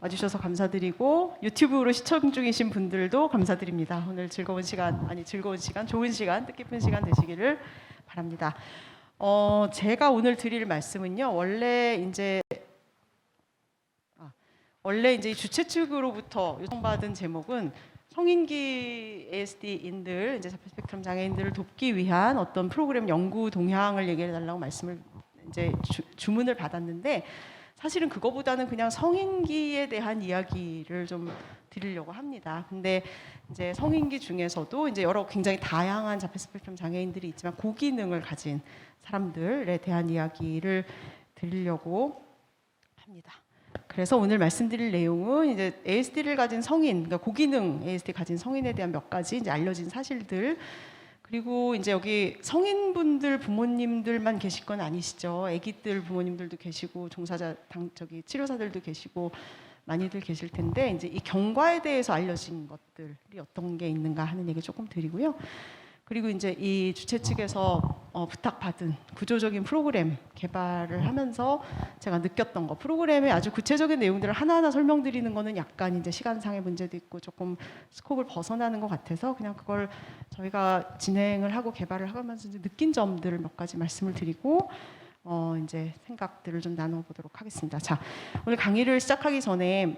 와주셔서 감사드리고 유튜브로 시청 중이신 분들도 감사드립니다. 오늘 즐거운 시간, 좋은 시간, 뜻깊은 시간 되시기를 바랍니다. 제가 오늘 드릴 말씀은요. 원래 이제 이 주최 측으로부터 요청받은 제목은 성인기 ASD인들, 이제 자폐 스펙트럼 장애인들을 돕기 위한 어떤 프로그램 연구 동향을 얘기해 달라고 말씀을 이제 주문을 받았는데, 사실은 그거보다는 그냥 성인기에 대한 이야기를 좀 드리려고 합니다. 근데 이제 성인기 중에서도 이제 여러 굉장히 다양한 자폐 스펙트럼 장애인들이 있지만 고기능을 가진 사람들에 대한 이야기를 드리려고 합니다. 그래서 오늘 말씀드릴 내용은 이제 ASD를 가진 성인, 그러니까 고기능 ASD 가진 성인에 대한 몇 가지 이제 알려진 사실들, 그리고 이제 여기 성인분들 부모님들만 계실 건 아니시죠. 아기들 부모님들도 계시고 종사자 치료사들도 계시고 많이들 계실 텐데, 이제 이 경과에 대해서 알려진 것들이 어떤 게 있는가 하는 얘기 조금 드리고요. 그리고 이제 이 주최 측에서 부탁받은 구조적인 프로그램 개발을 하면서 제가 느꼈던 거, 프로그램의 아주 구체적인 내용들을 하나하나 설명드리는 거는 약간 이제 시간상의 문제도 있고 조금 스코프를 벗어나는 것 같아서 그냥 그걸 저희가 진행을 하고 개발을 하면서 이제 느낀 점들을 몇 가지 말씀을 드리고 이제 생각들을 좀 나눠보도록 하겠습니다. 자, 오늘 강의를 시작하기 전에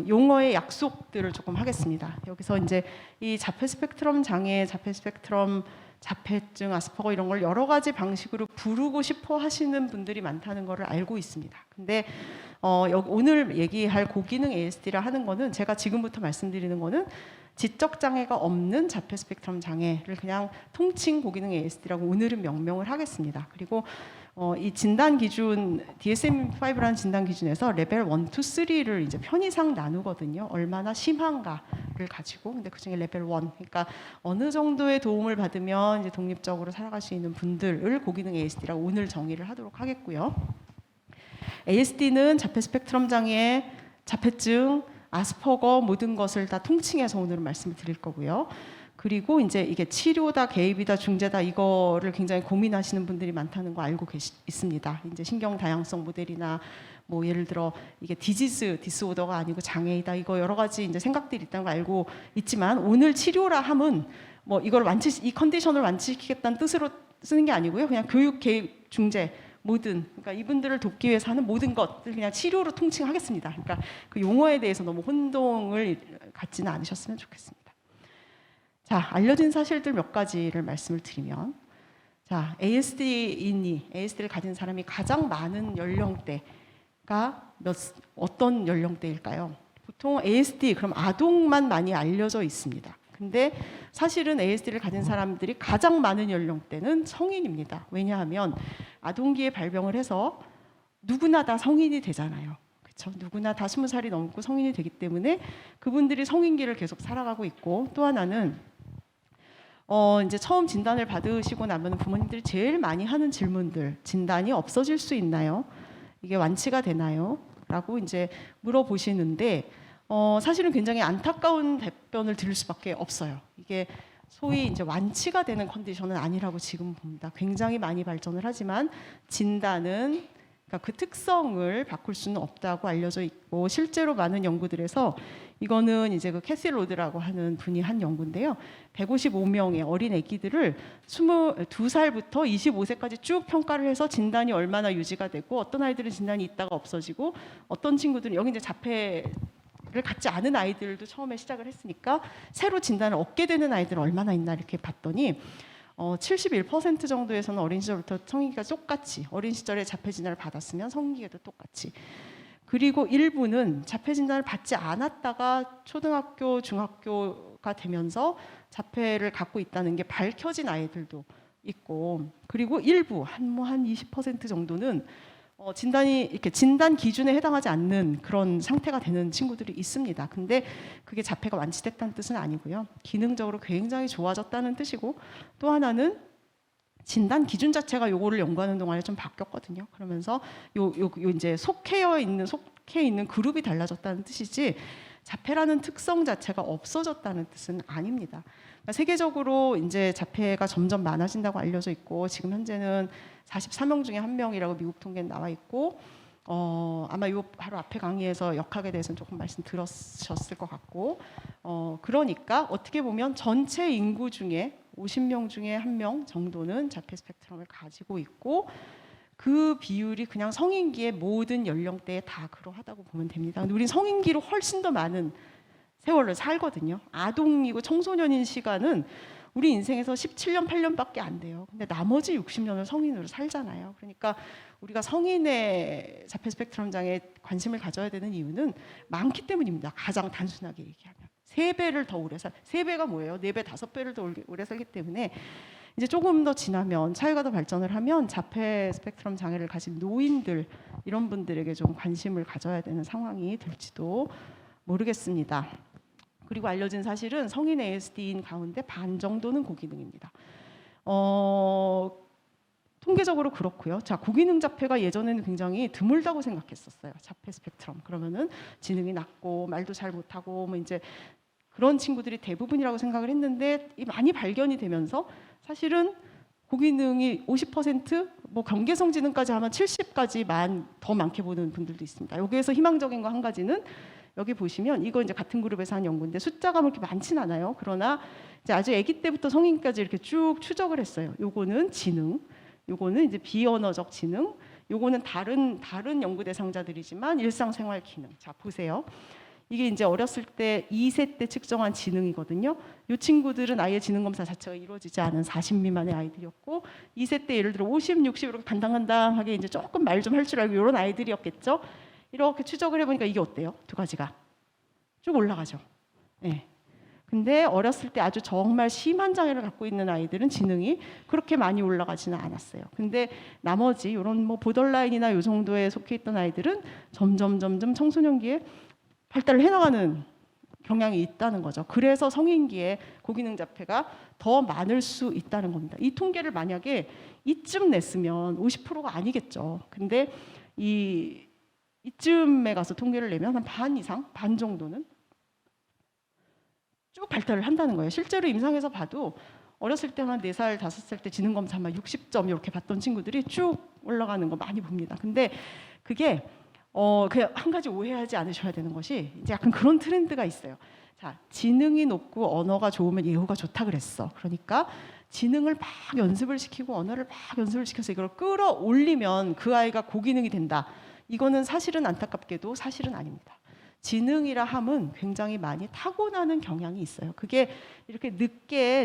용어의 약속들을 조금 하겠습니다. 여기서 이제 이 자폐 스펙트럼 장애, 자폐 스펙트럼 자폐증, 아스퍼거 이런 걸 여러 가지 방식으로 부르고 싶어 하시는 분들이 많다는 것을 알고 있습니다. 근데 오늘 얘기할 고기능 ASD라 하는 거는, 제가 지금부터 말씀드리는 거는 지적 장애가 없는 자폐 스펙트럼 장애를 그냥 통칭 고기능 ASD라고 오늘은 명명을 하겠습니다. 그리고 이 진단 기준 DSM-5라는 진단 기준에서 레벨 1, 2, 3를 이제 편의상 나누거든요. 얼마나 심한가를 가지고. 근데 그중에 레벨 1, 그러니까 어느 정도의 도움을 받으면 이제 독립적으로 살아갈 수 있는 분들을 고기능 ASD라고 오늘 정의를 하도록 하겠고요. ASD는 자폐 스펙트럼 장애, 자폐증, 아스퍼거 모든 것을 다 통칭해서 오늘은 말씀을 드릴 거고요. 그리고 이제 이게 치료다, 개입이다, 중재다 이거를 굉장히 고민하시는 분들이 많다는 거 알고 있습니다. 이제 신경 다양성 모델이나 뭐 예를 들어 이게 디스오더가 아니고 장애이다, 이거 여러 가지 이제 생각들이 있다는 거 알고 있지만, 오늘 치료라 함은 뭐 이걸 이 컨디션을 완치시키겠다는 뜻으로 쓰는 게 아니고요. 그냥 교육, 개입, 중재 모든, 그러니까 이분들을 돕기 위해서 하는 모든 것들 그냥 치료로 통칭하겠습니다. 그러니까 그 용어에 대해서 너무 혼동을 갖지는 않으셨으면 좋겠습니다. 자, 알려진 사실들 몇 가지를 말씀을 드리면, 자, ASD를 가진 사람이 가장 많은 연령대가 어떤 연령대일까요? 보통 ASD, 그럼 아동만 많이 알려져 있습니다. 근데 사실은 ASD를 가진 사람들이 가장 많은 연령대는 성인입니다. 왜냐하면 아동기에 발병을 해서 누구나 다 성인이 되잖아요. 그렇죠? 누구나 다 20살이 넘고 성인이 되기 때문에 그분들이 성인기를 계속 살아가고 있고, 또 하나는 이제 처음 진단을 받으시고 나면 부모님들이 제일 많이 하는 질문들, 진단이 없어질 수 있나요? 이게 완치가 되나요? 라고 이제 물어보시는데, 사실은 굉장히 안타까운 답변을 드릴 수밖에 없어요. 이게 소위 이제 완치가 되는 컨디션은 아니라고 지금 봅니다. 굉장히 많이 발전을 하지만 진단은, 그러니까 그 특성을 바꿀 수는 없다고 알려져 있고, 실제로 많은 연구들에서 이거는 이제 그 캐시 로드라고 하는 분이 한 연구인데요. 155명의 어린 아기들을 22살부터 25세까지 쭉 평가를 해서 진단이 얼마나 유지가 되고, 어떤 아이들은 진단이 있다가 없어지고, 어떤 친구들은, 여기 이제 자폐를 갖지 않은 아이들도 처음에 시작을 했으니까 새로 진단을 얻게 되는 아이들은 얼마나 있나 이렇게 봤더니 71% 정도에서는 어린 시절부터 성인기가 똑같이, 어린 시절에 자폐 진단을 받았으면 성인기에도 똑같이, 그리고 일부는 자폐 진단을 받지 않았다가 초등학교, 중학교가 되면서 자폐를 갖고 있다는 게 밝혀진 아이들도 있고, 그리고 일부 한 20% 정도는 진단이 이렇게 진단 기준에 해당하지 않는 그런 상태가 되는 친구들이 있습니다. 근데 그게 자폐가 완치됐다는 뜻은 아니고요. 기능적으로 굉장히 좋아졌다는 뜻이고, 또 하나는 진단 기준 자체가 요거를 연구하는 동안에 좀 바뀌었거든요. 그러면서 요 이제 속해 있는 그룹이 달라졌다는 뜻이지, 자폐라는 특성 자체가 없어졌다는 뜻은 아닙니다. 그러니까 세계적으로 이제 자폐가 점점 많아진다고 알려져 있고, 지금 현재는 44명 중에 1명이라고 미국 통계는 나와 있고, 아마 이 바로 앞에 강의에서 역학에 대해서는 조금 말씀 들으셨을 것 같고, 그러니까 어떻게 보면 전체 인구 중에 50명 중에 1명 정도는 자폐 스펙트럼을 가지고 있고, 그 비율이 그냥 성인기의 모든 연령대에 다 그러하다고 보면 됩니다. 근데 우린 성인기로 훨씬 더 많은 세월을 살거든요. 아동이고 청소년인 시간은 우리 인생에서 17년, 8년밖에 안 돼요. 근데 나머지 60년을 성인으로 살잖아요. 그러니까 우리가 성인의 자폐 스펙트럼 장애에 관심을 가져야 되는 이유는 많기 때문입니다. 가장 단순하게 얘기하면. 3배를 더 오래 3배가 뭐예요? 4배, 5배를 더 오래 살기 때문에 이제 조금 더 지나면, 사회가 더 발전을 하면 자폐 스펙트럼 장애를 가진 노인들, 이런 분들에게 좀 관심을 가져야 되는 상황이 될지도 모르겠습니다. 그리고 알려진 사실은 성인 ASD인 가운데 반 정도는 고기능입니다. 통계적으로 그렇고요. 자, 고기능 자폐가 예전에는 굉장히 드물다고 생각했었어요. 자폐 스펙트럼 그러면은 지능이 낮고 말도 잘 못하고 뭐 이제 그런 친구들이 대부분이라고 생각을 했는데, 많이 발견이 되면서 사실은 고기능이 50%, 뭐 경계성 지능까지 하면 70까지 더 많게 보는 분들도 있습니다. 여기에서 희망적인 거 한 가지는, 여기 보시면 이거 이제 같은 그룹에서 한 연구인데 숫자가 그렇게 많진 않아요. 그러나 이제 아주 아기 때부터 성인까지 이렇게 쭉 추적을 했어요. 요거는 지능, 요거는 이제 비언어적 지능, 요거는 다른 연구 대상자들이지만 일상생활 기능. 자, 보세요. 이게 이제 어렸을 때 2세 때 측정한 지능이거든요. 이 친구들은 아예 지능 검사 자체가 이루어지지 않은 40 미만의 아이들이었고, 2세 때 예를 들어 50, 60 이렇게 간당간당하게 이제 조금 말 좀 할 줄 알고 이런 아이들이었겠죠. 이렇게 추적을 해보니까 이게 어때요? 두 가지가 쭉 올라가죠. 네. 근데 어렸을 때 아주 정말 심한 장애를 갖고 있는 아이들은 지능이 그렇게 많이 올라가지는 않았어요. 근데 나머지 이런 뭐 보더라인이나 이 정도에 속해 있던 아이들은 점점 청소년기에 발달을 해나가는 경향이 있다는 거죠. 그래서 성인기에 고기능 자폐가 더 많을 수 있다는 겁니다. 이 통계를 만약에 이쯤 냈으면 50%가 아니겠죠. 근데 이쯤에 가서 통계를 내면 한 반 이상, 반 정도는 쭉 발달을 한다는 거예요. 실제로 임상에서 봐도 어렸을 때 한 4살, 5살 때 지능검사 한 60점 이렇게 봤던 친구들이 쭉 올라가는 거 많이 봅니다. 근데 그게 그냥 한 가지 오해하지 않으셔야 되는 것이, 이제 약간 그런 트렌드가 있어요. 자, 지능이 높고 언어가 좋으면 예후가 좋다 그랬어. 그러니까 지능을 막 연습을 시키고 언어를 막 연습을 시켜서 이걸 끌어올리면 그 아이가 고기능이 된다. 이거는 사실은 안타깝게도 사실은 아닙니다. 지능이라 함은 굉장히 많이 타고나는 경향이 있어요. 그게 이렇게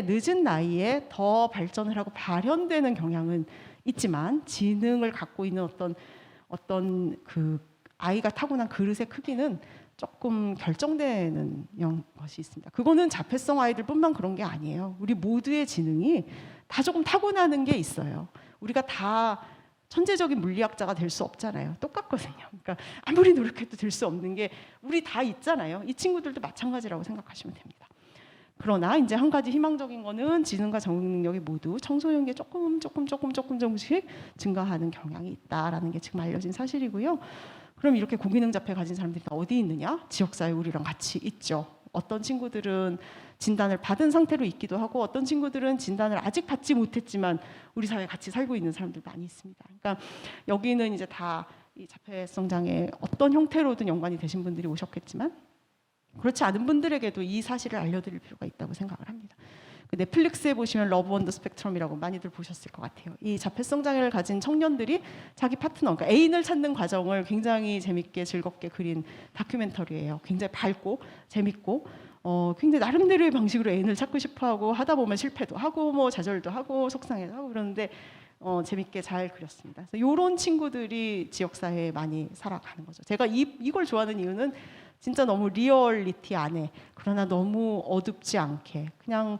늦은 나이에 더 발전을 하고 발현되는 경향은 있지만, 지능을 갖고 있는 어떤 그 아이가 타고난 그릇의 크기는 조금 결정되는 것이 있습니다. 그거는 자폐성 아이들뿐만 그런 게 아니에요. 우리 모두의 지능이 다 조금 타고나는 게 있어요. 우리가 다 천재적인 물리학자가 될 수 없잖아요. 똑같거든요. 그러니까 아무리 노력해도 될 수 없는 게 우리 다 있잖아요. 이 친구들도 마찬가지라고 생각하시면 됩니다. 그러나 이제 한 가지 희망적인 거는 지능과 적응 능력이 모두 청소년기에 조금씩 증가하는 경향이 있다라는 게 지금 알려진 사실이고요. 그럼 이렇게 고기능 자폐 가진 사람들이 어디 있느냐? 지역사회 우리랑 같이 있죠. 어떤 친구들은 진단을 받은 상태로 있기도 하고, 어떤 친구들은 진단을 아직 받지 못했지만 우리 사회에 같이 살고 있는 사람들 많이 있습니다. 그러니까 여기는 이제 다 이 자폐성 장애 어떤 형태로든 연관이 되신 분들이 오셨겠지만, 그렇지 않은 분들에게도 이 사실을 알려드릴 필요가 있다고 생각을 합니다. 그 넷플릭스에 보시면 러브 온 더 스펙트럼이라고 많이들 보셨을 것 같아요. 이 자폐성 장애를 가진 청년들이 자기 파트너, 그러니까 애인을 찾는 과정을 굉장히 재밌게 즐겁게 그린 다큐멘터리예요. 굉장히 밝고 재밌고, 굉장히 나름대로의 방식으로 애인을 찾고 싶어하고, 하다 보면 실패도 하고 뭐 좌절도 하고 속상해도 하고 그러는데 재밌게 잘 그렸습니다. 그래서 이런 친구들이 지역사회에 많이 살아가는 거죠. 제가 이걸 좋아하는 이유는 진짜 너무 리얼리티 안에, 그러나 너무 어둡지 않게, 그냥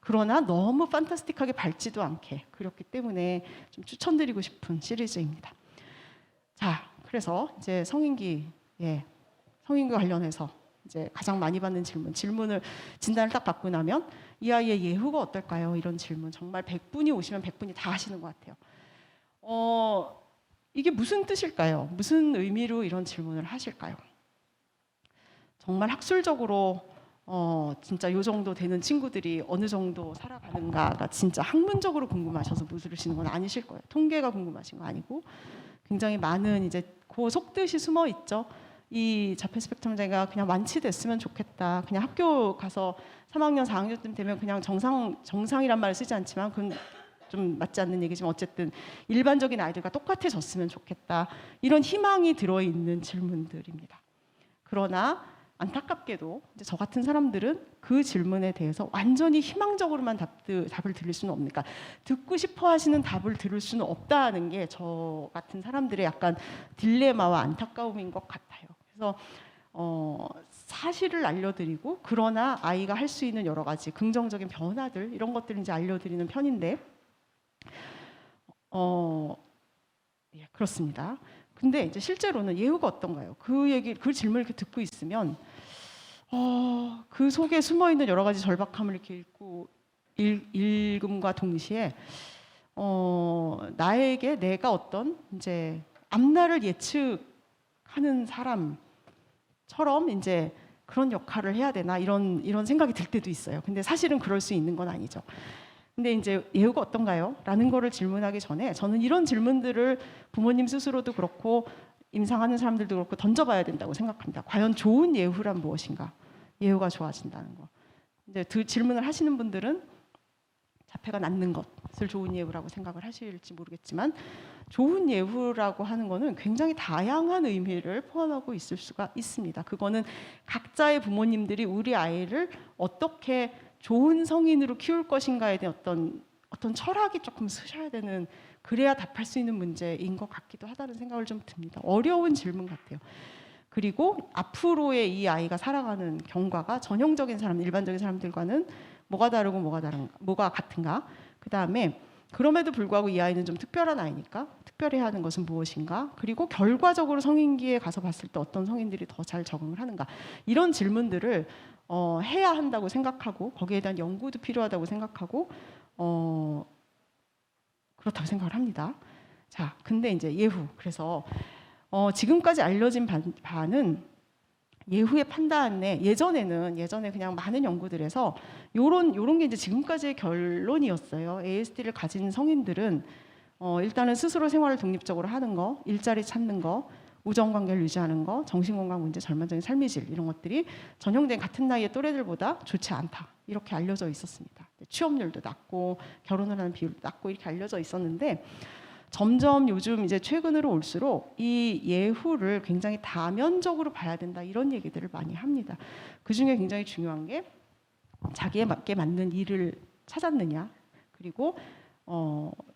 그러나 너무 판타스틱하게 밝지도 않게 그렸기 때문에 좀 추천드리고 싶은 시리즈입니다. 자, 그래서 이제 성인기 관련해서 이제 가장 많이 받는 진단을 딱 받고 나면 이 아이의 예후가 어떨까요? 이런 질문 정말 100분이 오시면 100분이 다 하시는 것 같아요. 이게 무슨 뜻일까요? 무슨 의미로 이런 질문을 하실까요? 정말 학술적으로 진짜 요 정도 되는 친구들이 어느 정도 살아가는가가 진짜 학문적으로 궁금하셔서 물으시는 건 아니실 거예요. 통계가 궁금하신 거 아니고, 굉장히 많은 이제 그 속뜻이 숨어 있죠. 이 자폐 스펙트럼 장애가 그냥 완치됐으면 좋겠다. 그냥 학교 가서 3학년, 4학년쯤 되면 그냥 정상이란 말을 쓰지 않지만 그건 좀 맞지 않는 얘기지만 어쨌든 일반적인 아이들과 똑같아졌으면 좋겠다. 이런 희망이 들어있는 질문들입니다. 그러나 안타깝게도 이제 저 같은 사람들은 그 질문에 대해서 완전히 희망적으로만 답을 들을 수는 없으니까 듣고 싶어 하시는 답을 들을 수는 없다는 게 저 같은 사람들의 약간 딜레마와 안타까움인 것 같아요. 그래서 사실을 알려드리고 그러나 아이가 할 수 있는 여러 가지 긍정적인 변화들 이런 것들을 이제 알려드리는 편인데 예, 그렇습니다. 근데 이제 실제로는 예후가 어떤가요? 그 질문을 이렇게 듣고 있으면 그 속에 숨어 있는 여러 가지 절박함을 이렇게 읽음과 동시에 나에게 내가 어떤 이제 앞날을 예측하는 사람처럼 이제 그런 역할을 해야 되나 이런 생각이 들 때도 있어요. 근데 사실은 그럴 수 있는 건 아니죠. 근데 이제 예후가 어떤가요? 라는 거를 질문하기 전에 저는 이런 질문들을 부모님 스스로도 그렇고 임상하는 사람들도 그렇고 던져봐야 된다고 생각합니다. 과연 좋은 예후란 무엇인가? 예후가 좋아진다는 거. 이제 질문을 하시는 분들은 자폐가 낫는 것을 좋은 예후라고 생각을 하실지 모르겠지만 좋은 예후라고 하는 거는 굉장히 다양한 의미를 포함하고 있을 수가 있습니다. 그거는 각자의 부모님들이 우리 아이를 어떻게 좋은 성인으로 키울 것인가에 대한 어떤 철학이 조금 쓰셔야 되는 그래야 답할 수 있는 문제인 것 같기도 하다는 생각을 좀 듭니다. 어려운 질문 같아요. 그리고 앞으로의 이 아이가 살아가는 경과가 전형적인 사람, 일반적인 사람들과는 뭐가 다르고 뭐가 같은가? 그 다음에 그럼에도 불구하고 이 아이는 좀 특별한 아이니까 특별해야 하는 것은 무엇인가? 그리고 결과적으로 성인기에 가서 봤을 때 어떤 성인들이 더 잘 적응을 하는가? 이런 질문들을 해야 한다고 생각하고 거기에 대한 연구도 필요하다고 생각하고 그렇다고 생각을 합니다. 자, 근데 이제 예후. 그래서 지금까지 알려진 바는 예후의 판단에 예전에 그냥 많은 연구들에서 요런 게 이제 지금까지의 결론이었어요. ASD를 가진 성인들은 일단은 스스로 생활을 독립적으로 하는 거, 일자리 찾는 거, 우정 관계를 유지하는 거, 정신건강 문제, 전반적인 삶의 질 이런 것들이 전형된 같은 나이의 또래들보다 좋지 않다. 이렇게 알려져 있었습니다. 취업률도 낮고 결혼을 하는 비율도 낮고 이렇게 알려져 있었는데 점점 요즘 이제 최근으로 올수록 이 예후를 굉장히 다면적으로 봐야 된다 이런 얘기들을 많이 합니다. 그 중에 굉장히 중요한 게 자기에게 맞는 일을 찾았느냐 그리고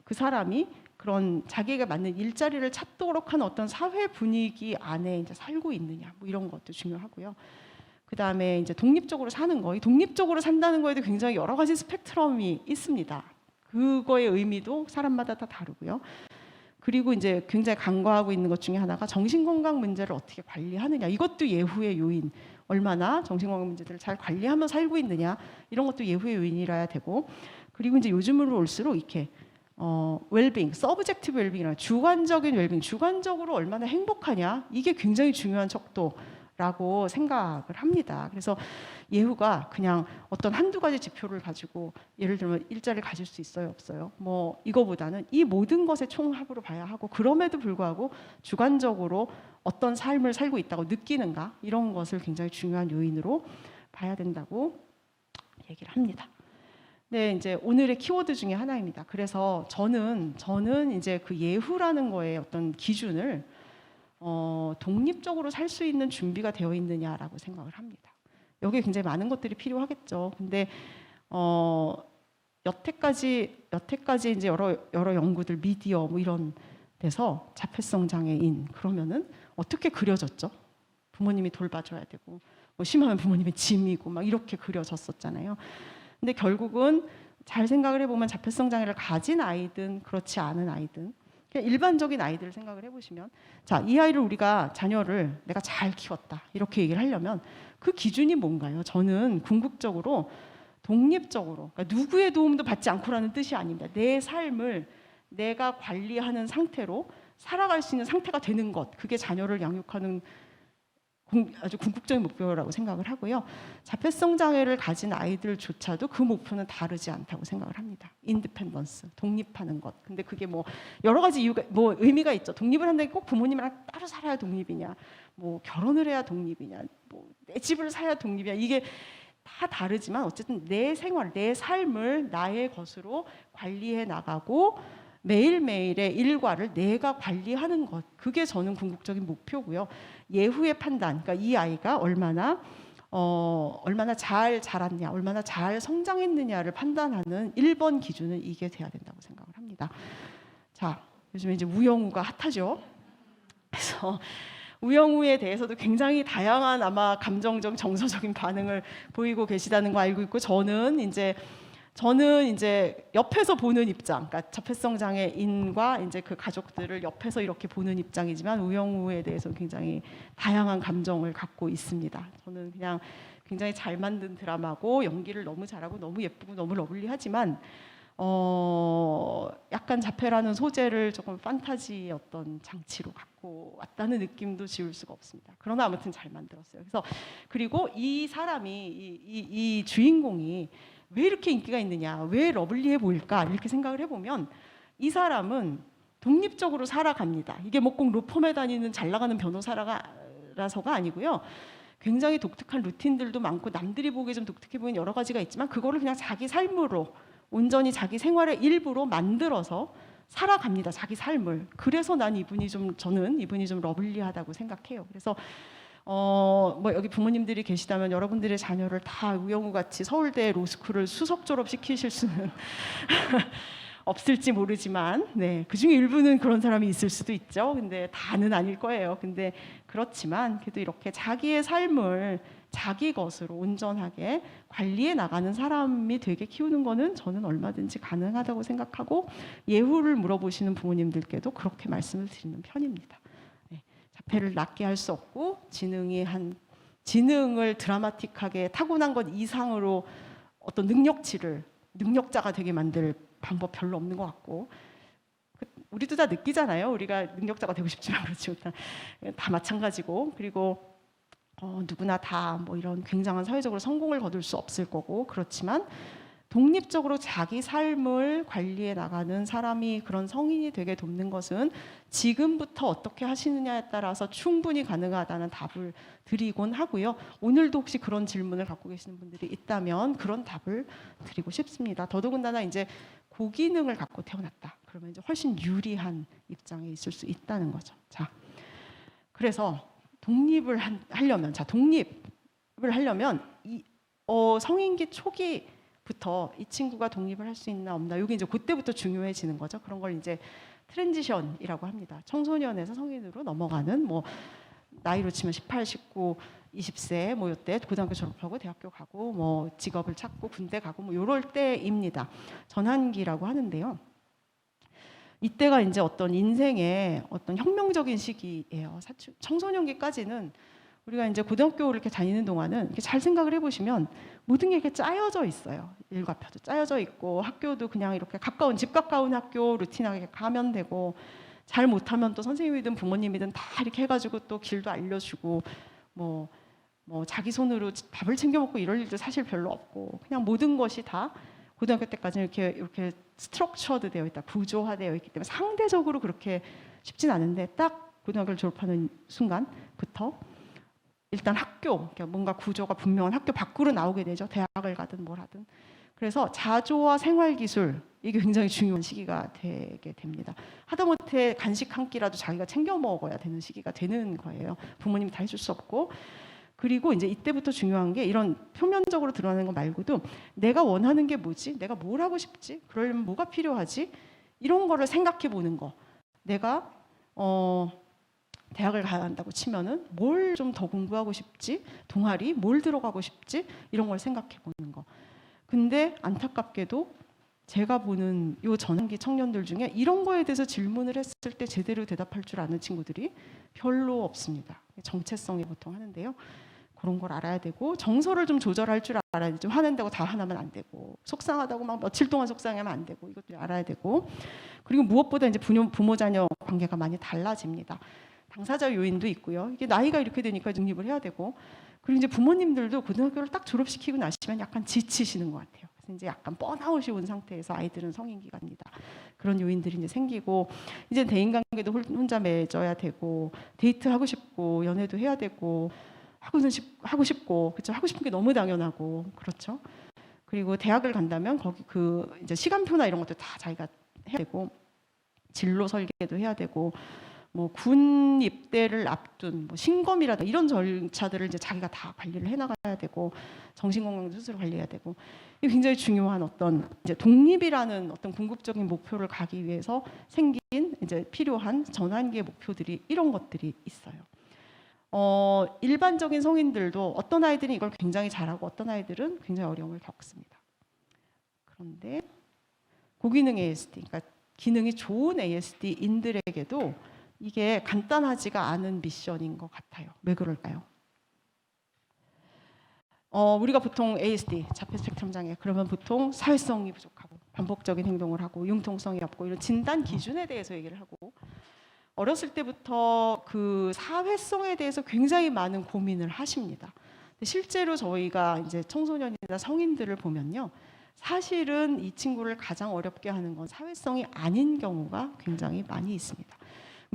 그 사람이 그런 자기에게 맞는 일자리를 찾도록 하는 어떤 사회 분위기 안에 이제 살고 있느냐 뭐 이런 것도 중요하고요. 그 다음에 이제 독립적으로 사는 거, 이 독립적으로 산다는 거에도 굉장히 여러 가지 스펙트럼이 있습니다. 그거의 의미도 사람마다 다 다르고요. 그리고 이제 굉장히 간과하고 있는 것 중에 하나가 정신건강 문제를 어떻게 관리하느냐. 이것도 예후의 요인. 얼마나 정신건강 문제들을 잘 관리하며 살고 있느냐. 이런 것도 예후의 요인이라야 되고. 그리고 이제 요즘으로 올수록 이렇게 웰빙, 서브젝티브 웰빙이라 주관적인 웰빙, 주관적으로 얼마나 행복하냐. 이게 굉장히 중요한 척도라고 생각을 합니다. 그래서 예후가 그냥 어떤 한두 가지 지표를 가지고 예를 들면 일자리를 가질 수 있어요, 없어요? 뭐 이거보다는 이 모든 것의 총합으로 봐야 하고 그럼에도 불구하고 주관적으로 어떤 삶을 살고 있다고 느끼는가 이런 것을 굉장히 중요한 요인으로 봐야 된다고 얘기를 합니다. 네, 이제 오늘의 키워드 중에 하나입니다. 그래서 저는 이제 그 예후라는 거에 어떤 기준을 독립적으로 살 수 있는 준비가 되어 있느냐라고 생각을 합니다. 여기에 굉장히 많은 것들이 필요하겠죠. 근데 여태까지 이제 여러 연구들 미디어 뭐 이런 데서 자폐성 장애인 그러면은 어떻게 그려졌죠? 부모님이 돌봐줘야 되고 뭐 심하면 부모님의 짐이고 막 이렇게 그려졌었잖아요. 근데 결국은 잘 생각을 해보면 자폐성 장애를 가진 아이든 그렇지 않은 아이든 그냥 일반적인 아이들을 생각을 해보시면 자, 이 아이를 우리가 자녀를 내가 잘 키웠다 이렇게 얘기를 하려면 그 기준이 뭔가요? 저는 궁극적으로 독립적으로 그러니까 누구의 도움도 받지 않고라는 뜻이 아닙니다. 내 삶을 내가 관리하는 상태로 살아갈 수 있는 상태가 되는 것 그게 자녀를 양육하는 아주 궁극적인 목표라고 생각을 하고요. 자폐성 장애를 가진 아이들조차도 그 목표는 다르지 않다고 생각을 합니다. 인디펜던스, 독립하는 것. 근데 그게 뭐 여러 가지 이유가 뭐 의미가 있죠. 독립을 한다는 게 꼭 부모님이랑 따로 살아야 독립이냐, 뭐 결혼을 해야 독립이냐, 뭐 내 집을 사야 독립이냐, 이게 다 다르지만 어쨌든 내 생활, 내 삶을 나의 것으로 관리해 나가고 매일매일의 일과를 내가 관리하는 것, 그게 저는 궁극적인 목표고요. 예후의 판단, 그러니까 이 아이가 얼마나 잘 자랐냐, 얼마나 잘 성장했느냐를 판단하는 1번 기준은 이게 돼야 된다고 생각을 합니다. 자, 요즘에 이제 우영우가 핫하죠. 그래서 우영우에 대해서도 굉장히 다양한 아마 감정적, 정서적인 반응을 보이고 계시다는 거 알고 있고, 저는 이제 옆에서 보는 입장, 그러니까 자폐성 장애인과 이제 그 가족들을 옆에서 이렇게 보는 입장이지만 우영우에 대해서 굉장히 다양한 감정을 갖고 있습니다. 저는 그냥 굉장히 잘 만든 드라마고 연기를 너무 잘하고 너무 예쁘고 너무 러블리하지만 약간 자폐라는 소재를 조금 판타지 어떤 장치로 갖고 왔다는 느낌도 지울 수가 없습니다. 그러나 아무튼 잘 만들었어요. 그래서 그리고 이 사람이 이 주인공이 왜 이렇게 인기가 있느냐, 왜 러블리해 보일까 이렇게 생각을 해보면 이 사람은 독립적으로 살아갑니다. 이게 뭐 꼭 로펌에 다니는 잘 나가는 변호사라서가 아니고요. 굉장히 독특한 루틴들도 많고 남들이 보기에 좀 독특해 보이는 여러 가지가 있지만 그거를 그냥 자기 삶으로 온전히 자기 생활의 일부로 만들어서 살아갑니다. 자기 삶을. 그래서 저는 이분이 좀 러블리하다고 생각해요. 그래서 뭐 여기 부모님들이 계시다면 여러분들의 자녀를 다 우영우 같이 서울대 로스쿨을 수석 졸업시키실 수는 없을지 모르지만, 네, 그중에 일부는 그런 사람이 있을 수도 있죠. 근데 다는 아닐 거예요. 근데 그렇지만 그래도 이렇게 자기의 삶을 자기 것으로 온전하게 관리해 나가는 사람이 되게 키우는 거는 저는 얼마든지 가능하다고 생각하고 예후를 물어보시는 부모님들께도 그렇게 말씀을 드리는 편입니다. 네, 자폐를 낫게 할 수 없고 지능을 드라마틱하게 타고난 것 이상으로 어떤 능력자가 되게 만들 방법 별로 없는 것 같고, 우리도 다 느끼잖아요. 우리가 능력자가 되고 싶지만 그렇지 못한 다 마찬가지고, 그리고 누구나 다 뭐 이런 굉장한 사회적으로 성공을 거둘 수 없을 거고, 그렇지만 독립적으로 자기 삶을 관리해 나가는 사람이 그런 성인이 되게 돕는 것은 지금부터 어떻게 하시느냐에 따라서 충분히 가능하다는 답을 드리곤 하고요. 오늘도 혹시 그런 질문을 갖고 계시는 분들이 있다면 그런 답을 드리고 싶습니다. 더더군다나 이제 고기능을 갖고 태어났다. 그러면 이제 훨씬 유리한 입장에 있을 수 있다는 거죠. 자, 그래서 독립을 하려면 성인기 초기부터 이 친구가 독립을 할 수 있나 없나, 이게 이제 그때부터 중요해지는 거죠. 그런 걸 이제 트랜지션이라고 합니다. 청소년에서 성인으로 넘어가는, 뭐 나이로 치면 18, 19, 20세 뭐 이때 고등학교 졸업하고 대학교 가고 뭐 직업을 찾고 군대 가고 뭐 이럴 때입니다. 전환기라고 하는데요. 이때가 이제 어떤 인생의 어떤 혁명적인 시기예요. 청소년기까지는 우리가 이제 고등학교를 이렇게 다니는 동안은 이렇게 잘 생각을 해보시면 모든 게 이렇게 짜여져 있어요. 일과표도 짜여져 있고 학교도 그냥 이렇게 집 가까운 학교 루틴하게 가면 되고, 잘 못하면 또 선생님이든 부모님이든 다 이렇게 해가지고 또 길도 알려주고 뭐 자기 손으로 밥을 챙겨 먹고 이럴 일도 사실 별로 없고, 그냥 모든 것이 다 고등학교 때까지는 이렇게 스트럭처드 되어 있다, 구조화되어 있기 때문에 상대적으로 그렇게 쉽진 않은데, 딱 고등학교를 졸업하는 순간부터 일단 그러니까 뭔가 구조가 분명한 학교 밖으로 나오게 되죠. 대학을 가든 뭘 하든. 그래서 자조와 생활기술, 이게 굉장히 중요한 시기가 되게 됩니다. 하다못해 간식 한 끼라도 자기가 챙겨 먹어야 되는 시기가 되는 거예요. 부모님이 다 해줄 수 없고. 그리고 이제 이때부터 중요한 게, 이런 표면적으로 드러나는 거 말고도 내가 원하는 게 뭐지? 내가 뭘 하고 싶지? 그러려면 뭐가 필요하지? 이런 거를 생각해 보는 거. 내가 대학을 가야 한다고 치면은 뭘 좀 더 공부하고 싶지? 동아리 뭘 들어가고 싶지? 이런 걸 생각해 보는 거. 근데 안타깝게도 제가 보는 요 전환기 청년들 중에 이런 거에 대해서 질문을 했을 때 제대로 대답할 줄 아는 친구들이 별로 없습니다. 정체성이 보통 하는데요. 그런 걸 알아야 되고, 정서를 좀 조절할 줄 알아야 되죠. 화낸다고 다 화나면 안 되고, 속상하다고 막 며칠 동안 속상하면 안 되고, 이것도 알아야 되고, 그리고 무엇보다 이제 부모 자녀 관계가 많이 달라집니다. 당사자 요인도 있고요. 이게 나이가 이렇게 되니까 독립을 해야 되고, 그리고 이제 부모님들도 고등학교를 딱 졸업시키고 나시면 약간 지치시는 것 같아요. 그래서 이제 약간 번아웃이 온 상태에서 아이들은 성인기가 갑니다. 그런 요인들이 이제 생기고, 이제 대인관계도 혼자 맺어야 되고, 데이트하고 싶고, 연애도 해야 되고, 하고 싶고, 그렇죠. 하고 싶은 게 너무 당연하고, 그렇죠. 그리고 대학을 간다면 거기 그 이제 시간표나 이런 것도 다 자기가 해야 되고, 진로 설계도 해야 되고, 뭐 군 입대를 앞둔 뭐 신검이라든가 이런 절차들을 이제 자기가 다 관리를 해나가야 되고, 정신건강도 스스로 관리해야 되고, 이게 굉장히 중요한 어떤 이제 독립이라는 어떤 궁극적인 목표를 가기 위해서 생긴 이제 필요한 전환기의 목표들이 이런 것들이 있어요. 일반적인 성인들도 어떤 아이들은 이걸 굉장히 잘하고 어떤 아이들은 굉장히 어려움을 겪습니다. 그런데 고기능 ASD, 그러니까 기능이 좋은 ASD인들에게도 이게 간단하지가 않은 미션인 것 같아요. 왜 그럴까요? 우리가 보통 ASD, 자폐 스펙트럼 장애, 그러면 보통 사회성이 부족하고 반복적인 행동을 하고 융통성이 없고 이런 진단 기준에 대해서 얘기를 하고, 어렸을 때부터 그 사회성에 대해서 굉장히 많은 고민을 하십니다. 근데 실제로 저희가 이제 청소년이나 성인들을 보면요, 사실은 이 친구를 가장 어렵게 하는 건 사회성이 아닌 경우가 굉장히 많이 있습니다.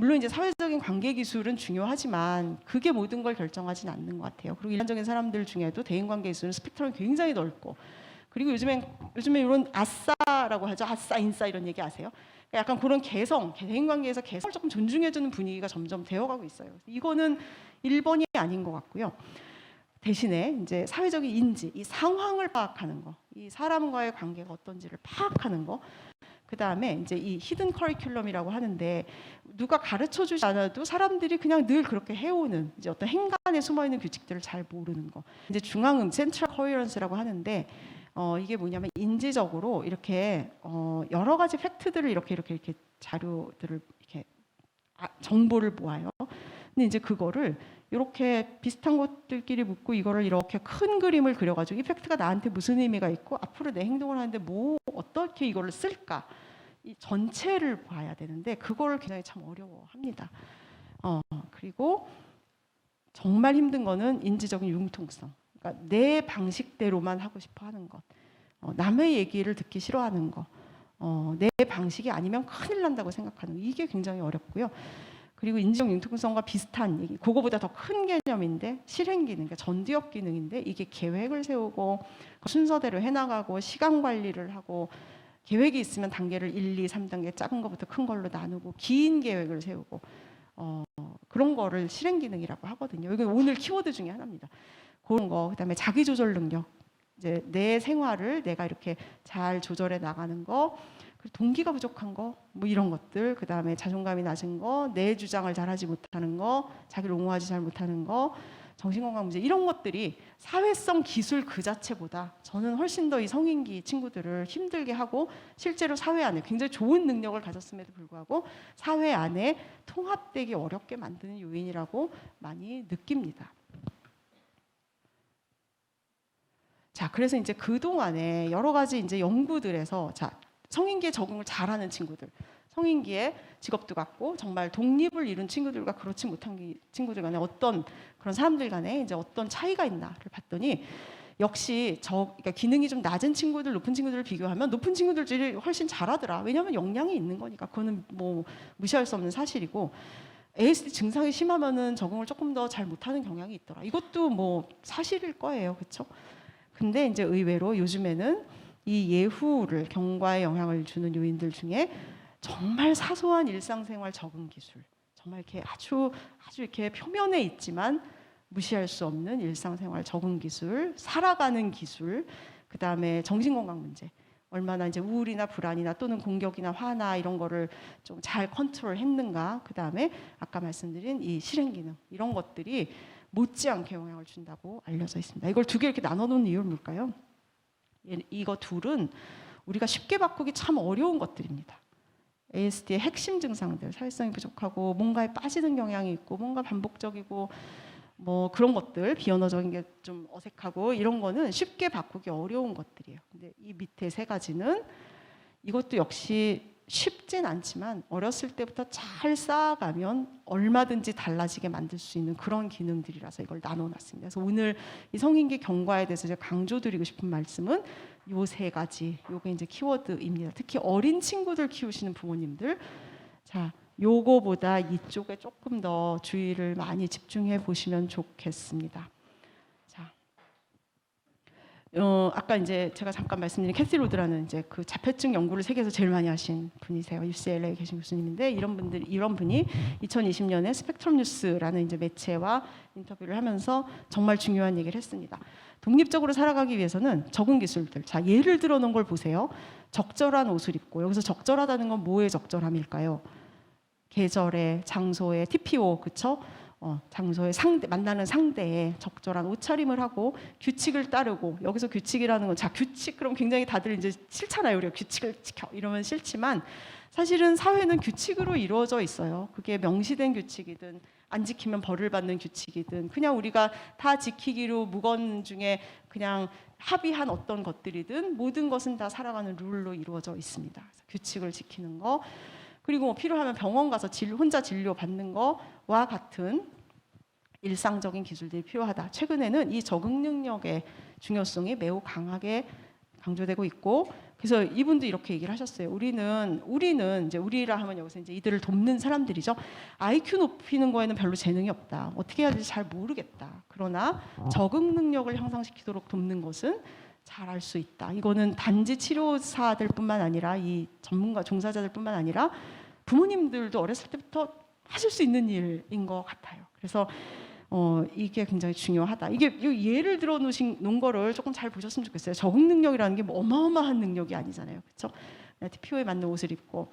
물론 이제 사회적인 관계 기술은 중요하지만 그게 모든 걸 결정하지는 않는 것 같아요. 그리고 일반적인 사람들 중에도 대인관계 기술은 스펙트럼이 굉장히 넓고, 그리고 요즘에 이런 아싸라고 하죠. 아싸, 인싸 이런 얘기 아세요? 약간 그런 대인관계에서 개성을 조금 존중해주는 분위기가 점점 되어가고 있어요. 이거는 1번이 아닌 것 같고요. 대신에 이제 사회적인 인지, 이 상황을 파악하는 거, 이 사람과의 관계가 어떤지를 파악하는 거, 그 다음에 이제 이 히든 커리큘럼이라고 하는데, 누가 가르쳐 주지 않아도 사람들이 그냥 늘 그렇게 해오는 이제 어떤 행간에 숨어 있는 규칙들을 잘 모르는 거, 이제 중앙음 센트럴 커리런스라고 하는데, 이게 뭐냐면 인지적으로 이렇게 여러 가지 팩트들을 이렇게 자료들을 이렇게 정보를 모아요. 근데 이제 그거를 이렇게 비슷한 것들끼리 묶고 이거를 이렇게 큰 그림을 그려가지고 이 팩트가 나한테 무슨 의미가 있고 앞으로 내 행동을 하는데 뭐 어떻게 이거를 쓸까, 이 전체를 봐야 되는데 그거를 굉장히 참 어려워합니다. 그리고 정말 힘든 거는 인지적인 융통성. 그러니까 내 방식대로만 하고 싶어 하는 것, 남의 얘기를 듣기 싫어하는 거, 내 방식이 아니면 큰일 난다고 생각하는 거, 이게 굉장히 어렵고요. 그리고 인지적 융통성과 비슷한 얘기, 그거보다 더 큰 개념인데 실행 기능, 그러니까 전두엽 기능인데, 이게 계획을 세우고 순서대로 해나가고 시간 관리를 하고, 계획이 있으면 단계를 1, 2, 3단계 작은 것부터 큰 걸로 나누고 긴 계획을 세우고, 그런 거를 실행 기능이라고 하거든요. 이건 오늘 키워드 중에 하나입니다. 그런 거, 그다음에 자기 조절 능력, 이제 내 생활을 내가 이렇게 잘 조절해 나가는 거, 그리고 동기가 부족한 거, 뭐 이런 것들, 그다음에 자존감이 낮은 거, 내 주장을 잘하지 못하는 거, 자기를 옹호하지 잘 못하는 거, 정신건강 문제, 이런 것들이 사회성 기술 그 자체보다 저는 훨씬 더 이 성인기 친구들을 힘들게 하고, 실제로 사회 안에 굉장히 좋은 능력을 가졌음에도 불구하고 사회 안에 통합되기 어렵게 만드는 요인이라고 많이 느낍니다. 자, 그래서 이제 그동안에 여러 가지 이제 연구들에서, 자, 성인기에 적응을 잘하는 친구들, 성인기에 직업도 갖고 정말 독립을 이룬 친구들과 그렇지 못한 친구들 간에 어떤 그런 사람들 간에 이제 어떤 차이가 있나를 봤더니, 역시 그러니까 기능이 좀 낮은 친구들, 높은 친구들을 비교하면 높은 친구들이 훨씬 잘하더라. 왜냐하면 역량이 있는 거니까. 그거는 뭐 무시할 수 없는 사실이고, ASD 증상이 심하면은 적응을 조금 더 잘 못하는 경향이 있더라. 이것도 뭐 사실일 거예요, 그렇죠? 근데 이제 의외로 요즘에는 이 예후를, 경과에 영향을 주는 요인들 중에 정말 사소한 일상생활 적응 기술, 정말 이렇게 아주 이렇게 표면에 있지만 무시할 수 없는 일상생활 적응 기술, 살아가는 기술, 그 다음에 정신건강 문제, 얼마나 이제 우울이나 불안이나 또는 공격이나 화나 이런 거를 좀 잘 컨트롤했는가, 그 다음에 아까 말씀드린 이 실행 기능, 이런 것들이 못지않게 영향을 준다고 알려져 있습니다. 이걸 두 개 이렇게 나눠놓은 이유는 뭘까요? 이거 둘은 우리가 쉽게 바꾸기 참 어려운 것들입니다. ASD의 핵심 증상들, 사회성이 부족하고 뭔가에 빠지는 경향이 있고 뭔가 반복적이고 뭐 그런 것들, 비언어적인 게 좀 어색하고 이런 거는 쉽게 바꾸기 어려운 것들이에요. 근데 이 밑에 세 가지는 이것도 역시 쉽진 않지만 어렸을 때부터 잘 쌓아가면 얼마든지 달라지게 만들 수 있는 그런 기능들이라서 이걸 나눠놨습니다. 그래서 오늘 이 성인기 경과에 대해서 제가 강조드리고 싶은 말씀은 요 세 가지, 요게 이제 키워드입니다. 특히 어린 친구들 키우시는 부모님들, 자, 요거보다 이쪽에 조금 더 주의를 많이 집중해 보시면 좋겠습니다. 아까 이제 제가 잠깐 말씀드린 캐시 로드라는 이제 그 자폐증 연구를 세계에서 제일 많이 하신 분이세요. UCLA에 계신 교수님인데 이런 분이 2020년에 스펙트럼 뉴스라는 이제 매체와 인터뷰를 하면서 정말 중요한 얘기를 했습니다. 독립적으로 살아가기 위해서는 적응 기술들. 자, 예를 들어 놓은 걸 보세요. 적절한 옷을 입고, 여기서 적절하다는 건 뭐의 적절함일까요? 계절에, 장소에, TPO, 그쵸? 장소에 만나는 상대에 적절한 옷차림을 하고 규칙을 따르고, 여기서 규칙이라는 건, 자, 규칙 그럼 굉장히 다들 이제 싫잖아요. 우리가 규칙을 지켜 이러면 싫지만 사실은 사회는 규칙으로 이루어져 있어요. 그게 명시된 규칙이든 안 지키면 벌을 받는 규칙이든 그냥 우리가 다 지키기로 묵언 중에 그냥 합의한 어떤 것들이든 모든 것은 다 살아가는 룰로 이루어져 있습니다. 그래서 규칙을 지키는 거, 그리고 뭐 필요하면 병원 가서 혼자 진료 받는 거와 같은 일상적인 기술들이 필요하다. 최근에는 이 적응 능력의 중요성이 매우 강하게 강조되고 있고, 그래서 이분도 이렇게 얘기를 하셨어요. 우리는 이제 우리라 하면 여기서 이제 이들을 돕는 사람들이죠. IQ 높이는 거에는 별로 재능이 없다. 어떻게 해야 될지 잘 모르겠다. 그러나 적응 능력을 향상시키도록 돕는 것은 잘 알 수 있다. 이거는 단지 치료사들뿐만 아니라 이 전문가 종사자들뿐만 아니라 부모님들도 어렸을 때부터 하실 수 있는 일인 것 같아요. 그래서 이게 굉장히 중요하다. 이게 예를 들어 놓은 거를 조금 잘 보셨으면 좋겠어요. 적응 능력이라는 게 뭐 어마어마한 능력이 아니잖아요. 그렇죠? TPO에 맞는 옷을 입고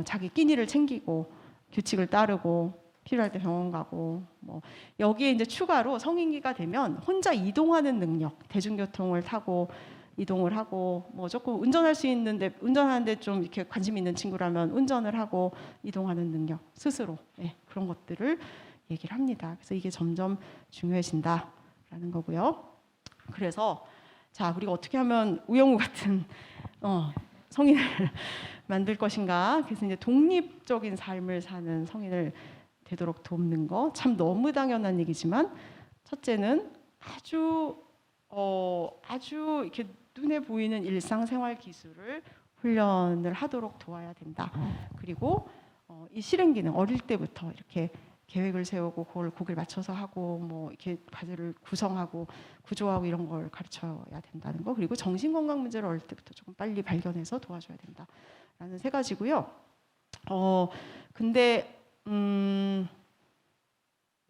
자기 끼니를 챙기고 규칙을 따르고 필요할 때 병원 가고, 뭐 여기에 이제 추가로 성인기가 되면 혼자 이동하는 능력, 대중교통을 타고 이동을 하고, 뭐 조금 운전할 수 있는데 운전하는데 좀 이렇게 관심 있는 친구라면 운전을 하고 이동하는 능력 스스로, 그런 것들을 얘기를 합니다. 그래서 이게 점점 중요해진다라는 거고요. 그래서 자, 우리가 어떻게 하면 우영우 같은 성인을 만들 것인가? 그래서 이제 독립적인 삶을 사는 성인을 되도록 돕는 거, 참 너무 당연한 얘기지만 첫째는 아주 이렇게 눈에 보이는 일상생활 기술을 훈련을 하도록 도와야 된다. 그리고 이 실행 기능 어릴 때부터 이렇게 계획을 세우고 그걸 거기를 맞춰서 하고, 뭐 이렇게 과제를 구성하고 구조하고 이런 걸 가르쳐야 된다는 거. 그리고 정신 건강 문제를 어릴 때부터 조금 빨리 발견해서 도와줘야 된다라는 세 가지고요. 근데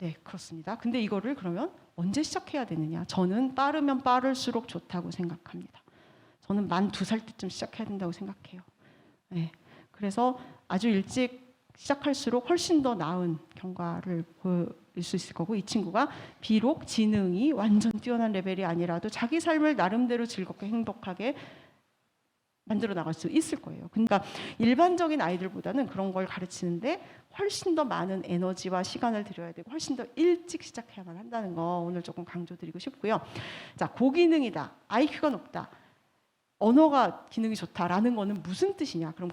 네, 그렇습니다. 근데 이거를 그러면 언제 시작해야 되느냐? 저는 빠르면 빠를수록 좋다고 생각합니다. 저는 만 2살 때쯤 시작해야 된다고 생각해요. 네, 그래서 아주 일찍 시작할수록 훨씬 더 나은 경과를 보일 수 있을 거고, 이 친구가 비록 지능이 완전 뛰어난 레벨이 아니라도 자기 삶을 나름대로 즐겁게 행복하게 만들어 나갈 수 있을 거예요. 그러니까 일반적인 아이들보다는 그런 걸 가르치는데 훨씬 더 많은 에너지와 시간을 들여야 되고 훨씬 더 일찍 시작해야만 한다는 거 오늘 조금 강조드리고 싶고요. 자, 고기능이다, IQ가 높다, 언어가 기능이 좋다라는 거는 무슨 뜻이냐? 그럼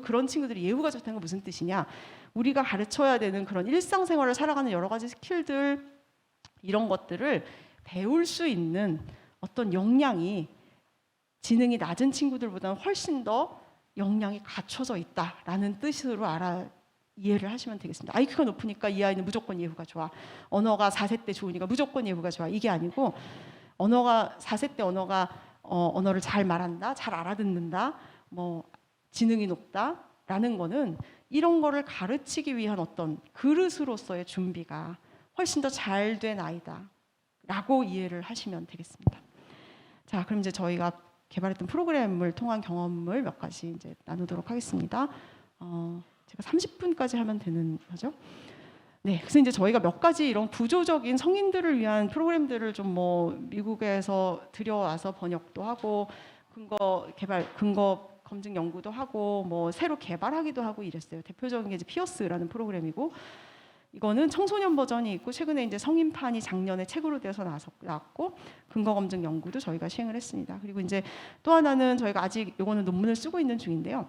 그런 친구들이 예후가 좋다는 건 무슨 뜻이냐? 우리가 가르쳐야 되는 그런 일상생활을 살아가는 여러 가지 스킬들, 이런 것들을 배울 수 있는 어떤 역량이 지능이 낮은 친구들보다는 훨씬 더 역량이 갖춰져 있다라는 뜻으로 이해를 하시면 되겠습니다. IQ가 높으니까 이 아이는 무조건 예후가 좋아, 언어가 4세 때 좋으니까 무조건 예후가 좋아, 이게 아니고 4세 때 언어를 잘 말한다, 잘 알아듣는다, 뭐 지능이 높다라는 거는 이런 거를 가르치기 위한 어떤 그릇으로서의 준비가 훨씬 더 잘 된 아이다라고 이해를 하시면 되겠습니다. 자, 그럼 이제 저희가 개발했던 프로그램을 통한 경험을 몇 가지 이제 나누도록 하겠습니다. 제가 30분까지 하면 되는 거죠? 네, 그래서 이제 저희가 몇 가지 이런 구조적인 성인들을 위한 프로그램들을 좀 뭐 미국에서 들여와서 번역도 하고 근거 검증 연구도 하고 뭐 새로 개발하기도 하고 이랬어요. 대표적인 게 이제 피어스라는 프로그램이고, 이거는 청소년 버전이 있고 최근에 이제 성인판이 작년에 책으로 되어서 나왔고 근거 검증 연구도 저희가 시행을 했습니다. 그리고 이제 또 하나는 저희가 아직 이거는 논문을 쓰고 있는 중인데요.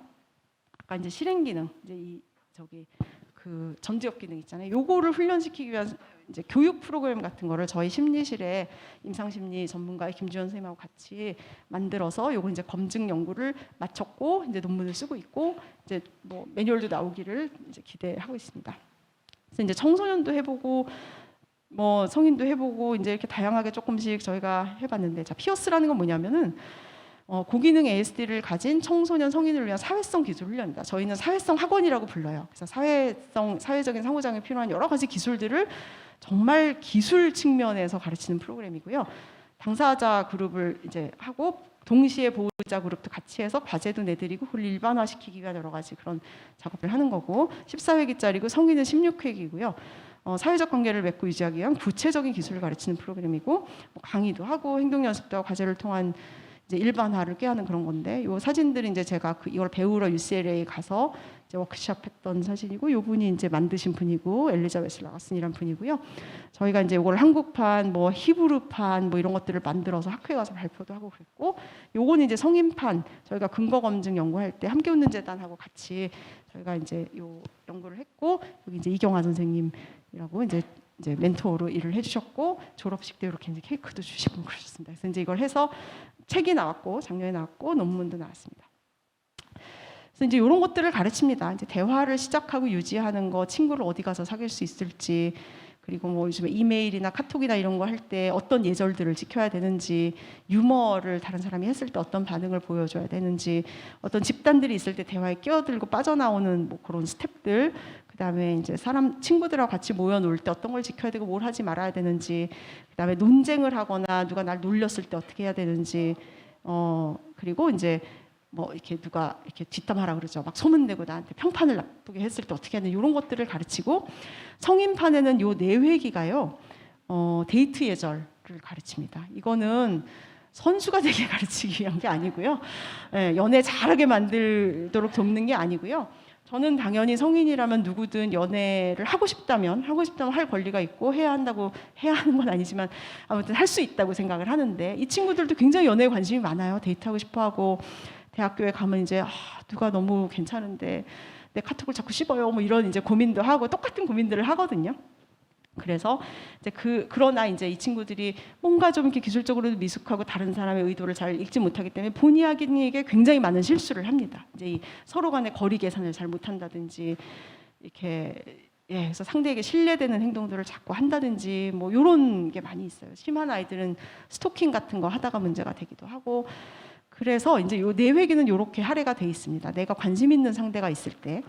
아까 이제 실행 기능, 이제 이 저기 그 전두엽 기능 있잖아요. 요거를 훈련시키기 위한 이제 교육 프로그램 같은 거를 저희 심리실에 임상심리 전문가의 김주현 선생님하고 같이 만들어서 요거 이제 검증 연구를 마쳤고 이제 논문을 쓰고 있고 이제 뭐 매뉴얼도 나오기를 이제 기대하고 있습니다. 그래서 이제 청소년도 해보고 뭐 성인도 해보고 이제 이렇게 다양하게 조금씩 저희가 해봤는데, 자, 피어스라는 건 뭐냐면은 고기능 ASD를 가진 청소년 성인을 위한 사회성 기술 훈련입니다. 저희는 사회성 학원이라고 불러요. 그래서 사회적인 상호작용에 필요한 여러 가지 기술들을 정말 기술 측면에서 가르치는 프로그램이고요. 당사자 그룹을 이제 하고 동시에 보호자 그룹도 같이 해서 과제도 내드리고 그걸 일반화시키기 위한 여러 가지 그런 작업을 하는 거고, 14회기짜리고 성인은 16회기고요. 사회적 관계를 맺고 유지하기 위한 구체적인 기술을 가르치는 프로그램이고, 뭐 강의도 하고 행동 연습도 하고 과제를 통한 이제 일반화를 꾀하는 그런 건데, 요 사진들이 이제 제가 이걸 배우러 UCLA 가서 이제 워크숍 했던 사진이고, 요 분이 이제 만드신 분이고 엘리자베스 라가슨이라는 분이고요. 저희가 이제 이걸 한국판, 뭐 히브루판 뭐 이런 것들을 만들어서 학회에 가서 발표도 하고 그랬고, 요거는 이제 성인판 저희가 근거 검증 연구할 때 함께 웃는 재단하고 같이 저희가 이제 요 연구를 했고, 여기 이제 이경아 선생님이라고 이제 멘토로 일을 해주셨고, 졸업식 때 이렇게 이제 케이크도 주시고 그러셨습니다. 그래서 이제 이걸 해서 책이 나왔고 작년에 나왔고 논문도 나왔습니다. 그래서 이제 이런 것들을 가르칩니다. 이제 대화를 시작하고 유지하는 거, 친구를 어디 가서 사귈 수 있을지, 그리고 뭐 요즘에 이메일이나 카톡이나 이런 거 할 때 어떤 예절들을 지켜야 되는지, 유머를 다른 사람이 했을 때 어떤 반응을 보여줘야 되는지, 어떤 집단들이 있을 때 대화에 끼어들고 빠져나오는 뭐 그런 스텝들, 그다음에 이제 친구들하고 같이 모여 놀 때 어떤 걸 지켜야 되고 뭘 하지 말아야 되는지, 그다음에 논쟁을 하거나 누가 날 놀렸을 때 어떻게 해야 되는지, 그리고 이제 뭐 이렇게 누가 이렇게 뒷담화라 그러죠. 막 소문내고 나한테 평판을 나쁘게 했을 때 어떻게 하는, 이런 것들을 가르치고, 성인판에는 요 4회기가요 데이트 예절을 가르칩니다. 이거는 선수가 되게 가르치기 위한 게 아니고요. 연애 잘하게 만들도록 돕는 게 아니고요. 저는 당연히 성인이라면 누구든 연애를 하고 싶다면 할 권리가 있고 해야 하는 건 아니지만 아무튼 할 수 있다고 생각을 하는데, 이 친구들도 굉장히 연애에 관심이 많아요. 데이트하고 싶어하고, 대학교에 가면 이제 누가 너무 괜찮은데 내 카톡을 자꾸 씹어요 뭐 이런 이제 고민도 하고 똑같은 고민들을 하거든요. 그래서 이제 그러나 이제 이 친구들이 뭔가 좀 이렇게 기술적으로 미숙하고 다른 사람의 의도를 잘 읽지 못하기 때문에 본의 아니게 굉장히 많은 실수를 합니다. 이제 이 서로 간의 거리 계산을 잘 못한다든지, 이렇게 그래서 상대에게 신뢰되는 행동들을 자꾸 한다든지 뭐 이런 게 많이 있어요. 심한 아이들은 스토킹 같은 거 하다가 문제가 되기도 하고. 그래서 이제 요 4회기는 이렇게 할애가 돼 있습니다. 내가 관심 있는 상대가 있을 때,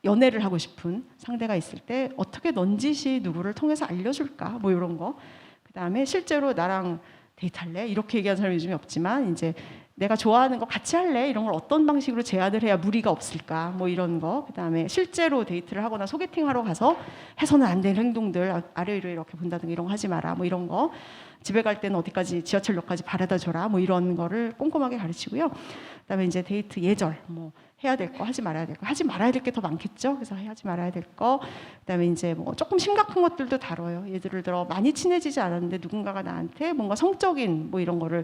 연애를 하고 싶은 상대가 있을 때 어떻게 넌지시 누구를 통해서 알려줄까, 뭐 이런 거. 그다음에 실제로 나랑 데이트할래? 이렇게 얘기하는 사람이 요즘에 없지만, 이제 내가 좋아하는 거 같이 할래? 이런 걸 어떤 방식으로 제안을 해야 무리가 없을까, 뭐 이런 거. 그다음에 실제로 데이트를 하거나 소개팅 하러 가서 해서는 안 되는 행동들, 아래로 이렇게 본다든가 이런 거 하지 마라, 뭐 이런 거. 집에 갈 때는 어디까지, 지하철역까지 바래다 줘라, 뭐 이런 거를 꼼꼼하게 가르치고요. 그다음에 이제 데이트 예절, 뭐 해야 될 거, 하지 말아야 될 거, 하지 말아야 될 게 더 많겠죠. 그래서 하지 말아야 될 거. 그다음에 이제 뭐 조금 심각한 것들도 다뤄요. 예를 들어 많이 친해지지 않았는데 누군가가 나한테 뭔가 성적인 뭐 이런 거를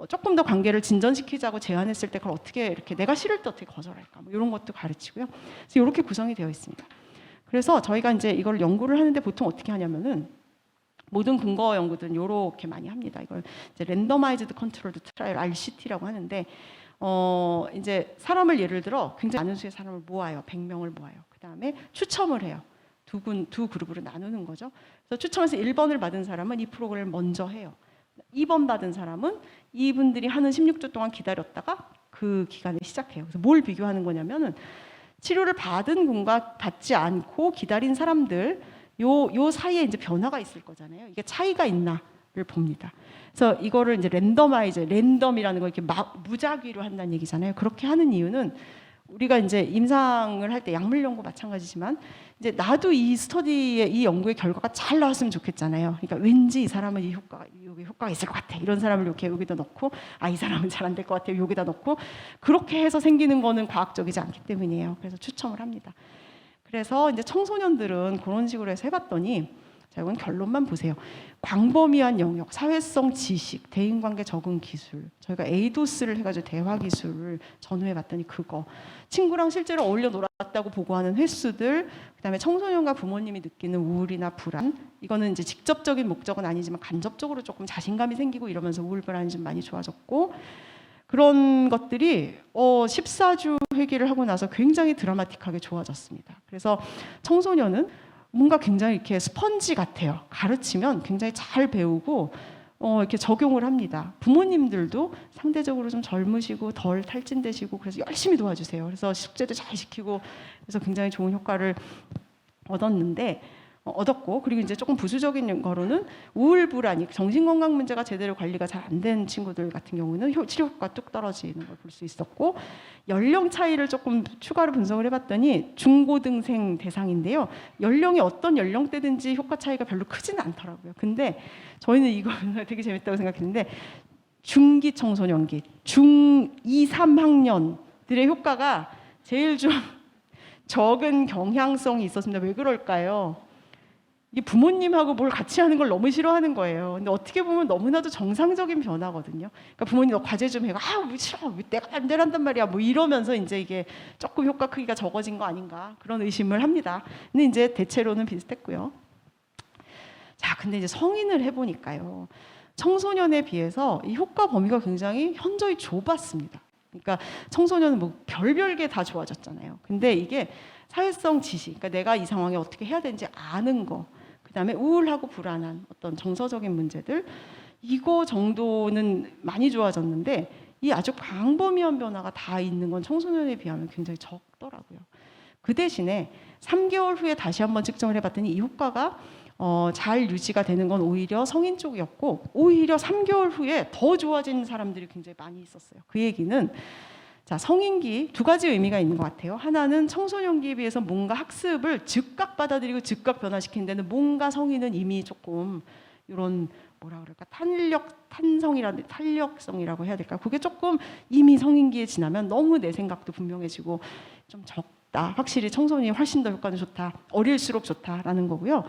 조금 더 관계를 진전시키자고 제안했을 때 그걸 어떻게, 이렇게 내가 싫을 때 어떻게 거절할까, 뭐 이런 것도 가르치고요. 그래서 이렇게 구성이 되어 있습니다. 그래서 저희가 이제 이걸 연구를 하는데 보통 어떻게 하냐면은, 모든 근거 연구들은 이렇게 많이 합니다. 이걸 이제 랜더마이즈드 컨트롤드 트라이얼 RCT라고 하는데, 이제 사람을 예를 들어 굉장히 많은 수의 사람을 모아요. 100명을 모아요. 그 다음에 추첨을 해요. 두 그룹으로 나누는 거죠. 그래서 추첨해서 1번을 받은 사람은 이 프로그램을 먼저 해요. 2번 받은 사람은 이분들이 하는 16주 동안 기다렸다가 그 기간에 시작해요. 그래서 뭘 비교하는 거냐면은, 치료를 받은 분과 받지 않고 기다린 사람들, 요 사이에 이제 변화가 있을 거잖아요. 이게 차이가 있나를 봅니다. 그래서 이거를 이제 랜덤이라는 거 이렇게 무작위로 한다는 얘기잖아요. 그렇게 하는 이유는, 우리가 이제 임상을 할 때 약물 연구 마찬가지지만, 이제 나도 이 스터디의 이 연구의 결과가 잘 나왔으면 좋겠잖아요. 그러니까 왠지 이 사람은 여기 효과가 있을 것 같아. 이런 사람을 이렇게 여기다 넣고, 이 사람은 잘 안 될 것 같아. 여기다 넣고, 그렇게 해서 생기는 거는 과학적이지 않기 때문이에요. 그래서 추첨을 합니다. 그래서 이제 청소년들은 그런 식으로 해서 해봤더니, 자, 이건 결론만 보세요. 광범위한 영역, 사회성 지식, 대인관계 적응 기술. 저희가 에이도스를 해가지고 대화 기술을 전후해봤더니 그거. 친구랑 실제로 어울려 놀았다고 보고하는 횟수들, 그다음에 청소년과 부모님이 느끼는 우울이나 불안. 이거는 이제 직접적인 목적은 아니지만 간접적으로 조금 자신감이 생기고 이러면서 우울 불안이 좀 많이 좋아졌고. 그런 것들이 14주 회기를 하고 나서 굉장히 드라마틱하게 좋아졌습니다. 그래서 청소년은 뭔가 굉장히 이렇게 스펀지 같아요. 가르치면 굉장히 잘 배우고 이렇게 적용을 합니다. 부모님들도 상대적으로 좀 젊으시고 덜 탈진되시고 그래서 열심히 도와주세요. 그래서 숙제도 잘 시키고 그래서 굉장히 좋은 효과를 얻었고, 그리고 이제 조금 부수적인 거로는 우울 불안이 정신건강 문제가 제대로 관리가 잘 안 된 친구들 같은 경우는 치료 효과가 뚝 떨어지는 걸 볼 수 있었고, 연령 차이를 조금 추가로 분석을 해봤더니 중고등생 대상인데요, 연령이 어떤 연령대든지 효과 차이가 별로 크지는 않더라고요. 근데 저희는 이거 되게 재밌다고 생각했는데 중기 청소년기, 중2, 3학년들의 효과가 제일 좀 적은 경향성이 있었습니다. 왜 그럴까요? 이게 부모님하고 뭘 같이 하는 걸 너무 싫어하는 거예요. 근데 어떻게 보면 너무나도 정상적인 변화거든요. 그러니까 부모님 너 과제 좀 해가 왜 싫어, 왜 내가 안 되란단 말이야, 뭐 이러면서 이제 이게 조금 효과 크기가 적어진 거 아닌가 그런 의심을 합니다. 근데 이제 대체로는 비슷했고요. 자, 근데 이제 성인을 해보니까요, 청소년에 비해서 이 효과 범위가 굉장히 현저히 좁았습니다. 그러니까 청소년은 뭐 별별 게 다 좋아졌잖아요. 근데 이게 사회성 지식, 그러니까 내가 이 상황에 어떻게 해야 되는지 아는 거, 그다음에 우울하고 불안한 어떤 정서적인 문제들, 이거 정도는 많이 좋아졌는데 이 아주 광범위한 변화가 다 있는 건 청소년에 비하면 굉장히 적더라고요. 그 대신에 3개월 후에 다시 한번 측정을 해봤더니 이 효과가 잘 유지가 되는 건 오히려 성인 쪽이었고, 오히려 3개월 후에 더 좋아진 사람들이 굉장히 많이 있었어요. 그 얘기는 자, 성인기 두 가지 의미가 있는 것 같아요. 하나는 청소년기에 비해서 뭔가 학습을 즉각 받아들이고 즉각 변화시키는 데는 뭔가 성인은 이미 조금 이런 뭐라 그럴까, 탄력성이라고 해야 될까, 그게 조금 이미 성인기에 지나면 너무 내 생각도 분명해지고 좀 적다, 확실히 청소년이 훨씬 더 효과는 좋다, 어릴수록 좋다라는 거고요.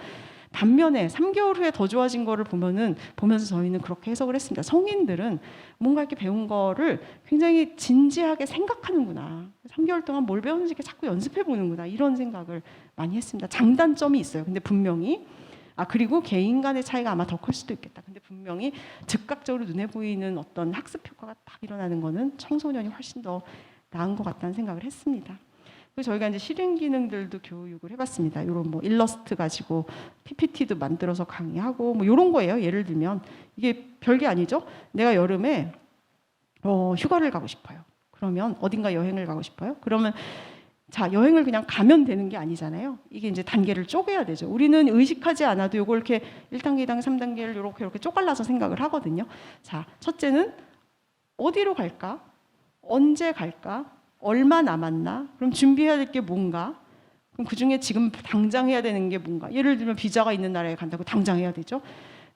반면에 3개월 후에 더 좋아진 거를 보면서 저희는 그렇게 해석을 했습니다. 성인들은 뭔가 이렇게 배운 거를 굉장히 진지하게 생각하는구나, 3개월 동안 뭘 배웠는지 자꾸 연습해 보는구나, 이런 생각을 많이 했습니다. 장단점이 있어요. 근데 분명히 그리고 개인 간의 차이가 아마 더 클 수도 있겠다. 근데 분명히 즉각적으로 눈에 보이는 어떤 학습 효과가 딱 일어나는 거는 청소년이 훨씬 더 나은 것 같다는 생각을 했습니다. 그래서 저희가 이제 실행 기능들도 교육을 해봤습니다. 이런 뭐 일러스트 가지고 PPT도 만들어서 강의하고 뭐 이런 거예요. 예를 들면 이게 별게 아니죠. 내가 여름에 휴가를 가고 싶어요. 그러면 어딘가 여행을 가고 싶어요. 그러면 자, 여행을 그냥 가면 되는 게 아니잖아요. 이게 이제 단계를 쪼개야 되죠. 우리는 의식하지 않아도 이걸 이렇게 1단계, 2단계, 3단계를 이렇게 쪼갈라서 생각을 하거든요. 자, 첫째는 어디로 갈까? 언제 갈까? 얼마 남았나? 그럼 준비해야 될 게 뭔가? 그럼 그중에 지금 당장 해야 되는 게 뭔가? 예를 들면 비자가 있는 나라에 간다고 당장 해야 되죠.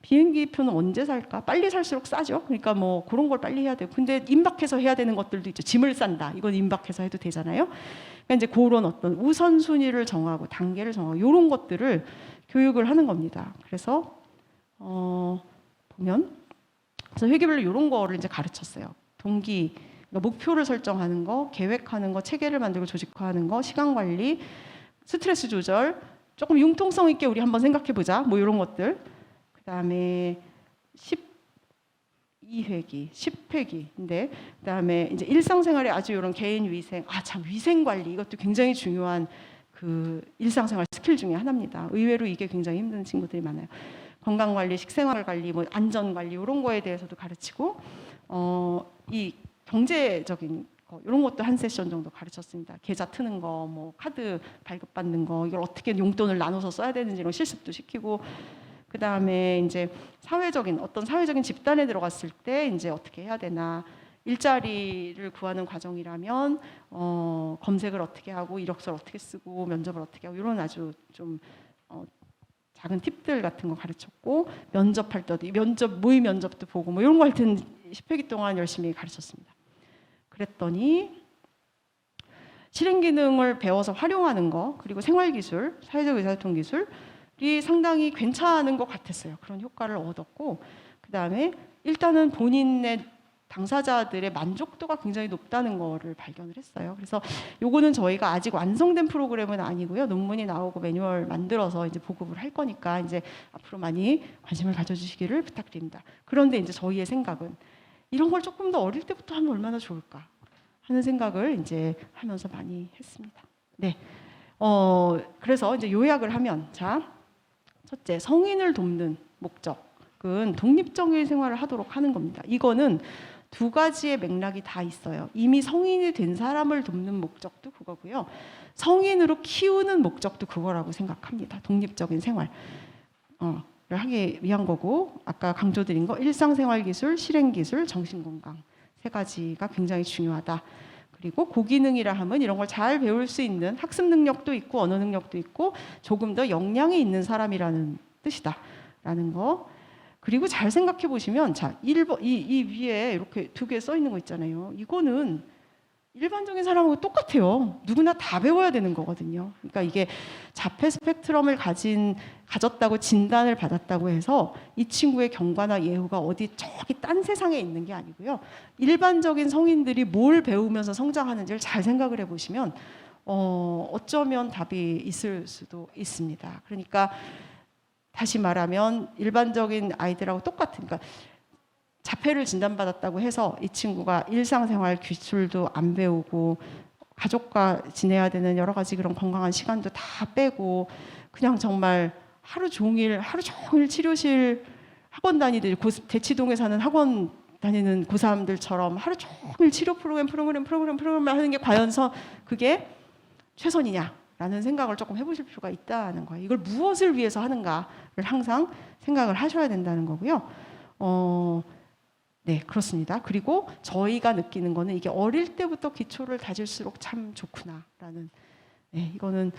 비행기 표는 언제 살까? 빨리 살수록 싸죠. 그러니까 뭐 그런 걸 빨리 해야 되고. 근데 임박해서 해야 되는 것들도 있죠. 짐을 싼다. 이건 임박해서 해도 되잖아요. 그러니까 이제 그런 어떤 우선순위를 정하고 단계를 정하고 이런 것들을 교육을 하는 겁니다. 그래서 보면 그래서 회계별로 이런 거를 이제 가르쳤어요. 동기, 그러니까 목표를 설정하는 거, 계획하는 거, 체계를 만들고 조직화하는 거, 시간 관리, 스트레스 조절, 조금 융통성 있게 우리 한번 생각해 보자. 뭐 이런 것들. 그다음에 12회기, 10회기인데, 그다음에 이제 일상생활에 아주 이런 개인 위생, 참 위생 관리, 이것도 굉장히 중요한 그 일상생활 스킬 중에 하나입니다. 의외로 이게 굉장히 힘든 친구들이 많아요. 건강 관리, 식생활 관리, 뭐 안전 관리 이런 거에 대해서도 가르치고, 이 경제적인 거 이런 것도 한 세션 정도 가르쳤습니다. 계좌 트는 거, 뭐 카드 발급받는 거, 이걸 어떻게 용돈을 나눠서 써야 되는지 이런 실습도 시키고. 그 다음에 이제 어떤 사회적인 집단에 들어갔을 때 이제 어떻게 해야 되나, 일자리를 구하는 과정이라면 검색을 어떻게 하고 이력서를 어떻게 쓰고 면접을 어떻게 하고 이런 아주 좀 작은 팁들 같은 거 가르쳤고, 면접할 때도 모의 면접도 보고 뭐 이런 거 하여튼 10회기 동안 열심히 가르쳤습니다. 그랬더니 실행 기능을 배워서 활용하는 거, 그리고 생활 기술, 사회적 의사소통 기술이 상당히 괜찮은 것 같았어요. 그런 효과를 얻었고, 그 다음에 일단은 본인의 당사자들의 만족도가 굉장히 높다는 거를 발견을 했어요. 그래서 요거는 저희가 아직 완성된 프로그램은 아니고요. 논문이 나오고 매뉴얼 만들어서 이제 보급을 할 거니까 이제 앞으로 많이 관심을 가져주시기를 부탁드립니다. 그런데 이제 저희의 생각은 이런 걸 조금 더 어릴 때부터 하면 얼마나 좋을까 하는 생각을 이제 하면서 많이 했습니다. 네. 그래서 이제 요약을 하면, 자, 첫째, 성인을 돕는 목적은 독립적인 생활을 하도록 하는 겁니다. 이거는 두 가지의 맥락이 다 있어요. 이미 성인이 된 사람을 돕는 목적도 그거고요. 성인으로 키우는 목적도 그거라고 생각합니다. 독립적인 생활을 하기 위한 거고, 아까 강조드린 거 일상생활 기술, 실행 기술, 정신건강 세 가지가 굉장히 중요하다. 그리고 고기능이라 하면 이런 걸 잘 배울 수 있는 학습 능력도 있고 언어 능력도 있고 조금 더 역량이 있는 사람이라는 뜻이다라는 거. 그리고 잘 생각해 보시면, 자, 이 위에 이렇게 두 개 써 있는 거 있잖아요. 이거는 일반적인 사람하고 똑같아요. 누구나 다 배워야 되는 거거든요. 그러니까 이게 자폐 스펙트럼을 가졌다고 진단을 받았다고 해서 이 친구의 경과나 예후가 어디 저기 딴 세상에 있는 게 아니고요. 일반적인 성인들이 뭘 배우면서 성장하는지를 잘 생각을 해보시면 어쩌면 답이 있을 수도 있습니다. 그러니까 다시 말하면 일반적인 아이들하고 똑같은, 그러니까 자폐를 진단받았다고 해서 이 친구가 일상생활 기술도 안 배우고 가족과 지내야 되는 여러 가지 그런 건강한 시간도 다 빼고 그냥 정말 하루 종일 치료실 학원 다니듯 대치동에 사는 학원 다니는 고3들처럼 하루 종일 치료 프로그램을 하는 게 과연 그게 최선이냐라는 생각을 조금 해보실 필요가 있다는 거예요. 이걸 무엇을 위해서 하는가를 항상 생각을 하셔야 된다는 거고요. 네, 그렇습니다. 그리고 저희가 느끼는 거는 이게 어릴 때부터 기초를 다질수록 참 좋구나라는, 네, 이거는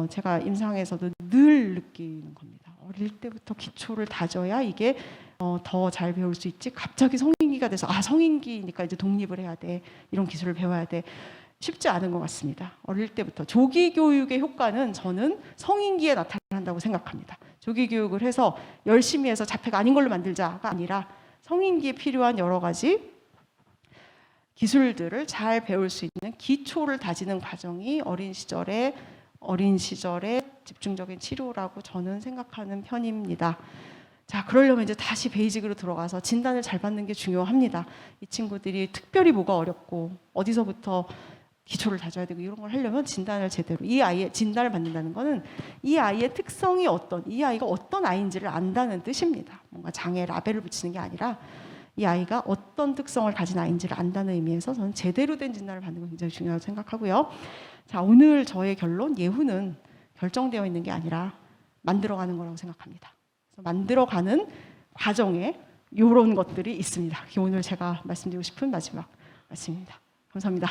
제가 임상에서도 늘 느끼는 겁니다. 어릴 때부터 기초를 다져야 이게 더 잘 배울 수 있지. 갑자기 성인기가 돼서 성인기니까 이제 독립을 해야 돼. 이런 기술을 배워야 돼. 쉽지 않은 것 같습니다. 어릴 때부터. 조기 교육의 효과는 저는 성인기에 나타난다고 생각합니다. 조기 교육을 해서 열심히 해서 자폐가 아닌 걸로 만들자가 아니라 성인기에 필요한 여러 가지 기술들을 잘 배울 수 있는 기초를 다지는 과정이 어린 시절의 집중적인 치료라고 저는 생각하는 편입니다. 자, 그러려면 이제 다시 베이직으로 들어가서 진단을 잘 받는 게 중요합니다. 이 친구들이 특별히 뭐가 어렵고 어디서부터 기초를 다져야 되고 이런 걸 하려면 진단을 제대로, 이 아이의 진단을 받는다는 거는 이 아이의 특성이 이 아이가 어떤 아이인지를 안다는 뜻입니다. 뭔가 장애 라벨을 붙이는 게 아니라 이 아이가 어떤 특성을 가진 아이인지를 안다는 의미에서 저는 제대로 된 진단을 받는 건 굉장히 중요하다고 생각하고요. 자, 오늘 저의 결론, 예후는 결정되어 있는 게 아니라 만들어가는 거라고 생각합니다. 그래서 만들어가는 과정에 이런 것들이 있습니다. 오늘 제가 말씀드리고 싶은 마지막 말씀입니다. 감사합니다.